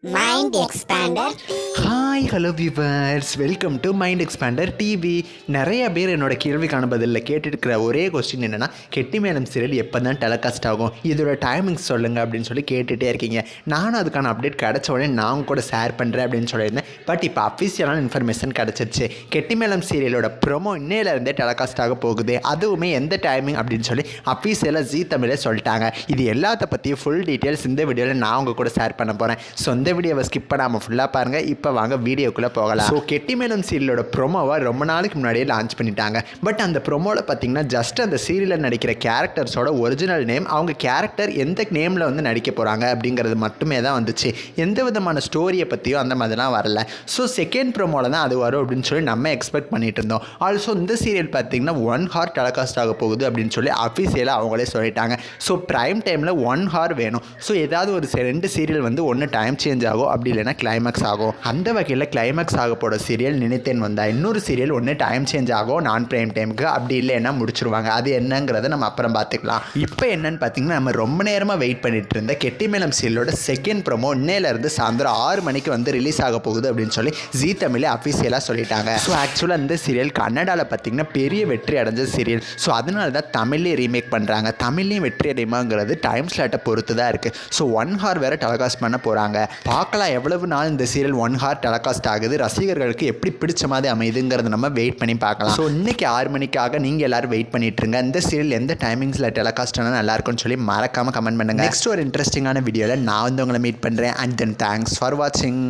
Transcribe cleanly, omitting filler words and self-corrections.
Mind Expander. Hi hello viewers, welcome to mind expander TV. நிறைய பேர் என்னோட கேள்விக்கான பதிலில் கேட்டுருக்கிற ஒரே கொஸ்டின் என்னென்னா, கெட்டிமேளம் சீரியல் எப்போ தான் டெலிகாஸ்ட் ஆகும், இதோட டைமிங்ஸ் சொல்லுங்கள் அப்படின்னு சொல்லி கேட்டுகிட்டே இருக்கீங்க. நானும் அதுக்கான அப்டேட் கிடச்ச உடனே நான் கூட ஷேர் பண்ணுறேன் அப்படின்னு சொல்லியிருந்தேன். பட் இப்போ அஃபிஷியலான இன்ஃபர்மேஷன் கிடச்சிருச்சு. கெட்டிமேளம் சீரியலோட ப்ரோமோ இன்னையிலேருந்தே டெலிகாஸ்ட் ஆக போகுது. அதுவுமே எந்த டைமிங் அப்படின்னு சொல்லி அஃபிஷியலாக ஜீ தமிழே சொல்லிட்டாங்க. இது எல்லாத்த பற்றியும் ஃபுல் டீட்டெயில்ஸ் இந்த வீடியோவில் நான் உங்கள் கூட ஷேர் பண்ண போகிறேன். ஸோ இந்த வீடியோவை ஸ்கிப் பண்ணாமல் ஃபுல்லாக பாருங்கள். இப்போ வாங்க வீடியோக்குள்ளே போகலாம். ஸோ கெட்டிமேளம் சீரியலோட ப்ரோமோவை ரொம்ப நாளைக்கு முன்னாடியே லான்ச் பண்ணிட்டாங்க. பட் அந்த ப்ரோமோவில் பார்த்தீங்கன்னா ஜஸ்ட் அந்த சீரியலில் நடிக்கிற கேரக்டர்ஸோட ஒரிஜினல் நேம், அவங்க கேரக்டர் எந்த நேமில் வந்து நடிக்க போகிறாங்க அப்படிங்கிறது மட்டுமே தான் வந்துச்சு. எந்த விதமான ஸ்டோரியை பற்றியும் அந்த மாதிரிலாம் வரல. ஸோ செகண்ட் ப்ரோமோவில் தான் அது வரும் அப்படின்னு சொல்லி நம்ம எக்ஸ்பெக்ட் பண்ணிட்டு இருந்தோம். ஆல்சோ இந்த சீரியல் பார்த்தீங்கன்னா 1 hour டெலிகாஸ்ட் ஆக போகுது அப்படின்னு சொல்லி அஃபிஷியலாக அவங்களே சொல்லிட்டாங்க. ஸோ ப்ரைம் டைமில் 1 hour வேணும். ஸோ ஏதாவது ஒரு 2 சீரியல் வந்து ஒன்று டைம் சேஞ்ச் ஆகும், அப்படி இல்லைன்னா கிளைமேக்ஸ் ஆகும். அந்த வகையில் கிளைமேக்ஸ் ஆக போகிற சீரியல் நினைத்தேன் வந்தா. இன்னொரு சீரியல் ஒன்று டைம் சேஞ்ச் ஆகும் நான் பிரைம் டைமுக்கு, அப்படி இல்லைன்னா முடிச்சிருவாங்க. அது என்னங்கிறத நம்ம அப்புறம் பார்த்துக்கலாம். இப்போ என்னன்னு பார்த்தீங்கன்னா, நம்ம ரொம்ப நேரமாக வெயிட் பண்ணிட்டு இருந்த கெட்டிமேளம் சீரியலோட செகண்ட் ப்ரோமோ இன்னையிலேருந்து சாயந்தரம் 6 மணிக்கு வந்து ரிலீஸ் ஆக போகுது அப்படின்னு சொல்லி ஜீ தமிழ் அஃபிஷியலாக சொல்லிட்டாங்க. ஸோ ஆக்சுவலாக இந்த சீரியல் கன்னடாவில் பார்த்தீங்கன்னா பெரிய வெற்றி அடைஞ்ச சீரியல். ஸோ அதனால தான் தமிழ்லேயே ரீமேக் பண்ணுறாங்க. தமிழ்லேயும் வெற்றி அடையுமாங்கிறது டைம் ஸ்லாட்டை பொறுத்து தான் இருக்குது. ஸோ 1 hour வேறு டெலிகாஸ்ட் பண்ண போகிறாங்க. பார்க்கலாம் எவ்வளவு நாள் இந்த சீரியல் 1 hour டெலிகாஸ்ட் ஆகுது, ரசிகர்களுக்கு எப்படி பிடிச்ச மாதிரி அமைதுங்கிறத நம்ம வெயிட் பண்ணி பார்க்கலாம். ஸோ இன்னைக்கு 6 மணிக்காக நீங்கள் எல்லாரும் வெயிட் பண்ணிட்டு இருங்க. இந்த சீரியல் எந்த டைமிங்ஸில் டெலிகாஸ்ட் ஆனால் நல்லா இருக்கும்னு சொல்லி மறக்காமல் கமெண்ட் பண்ணுங்கள். நெக்ஸ்ட் ஒரு இன்ட்ரெஸ்டிங்கான வீடியோவில் நான் வந்து உங்களை மீட் பண்ணுறேன். அண்ட் தென் தேங்க்ஸ் ஃபார் வாட்சிங்.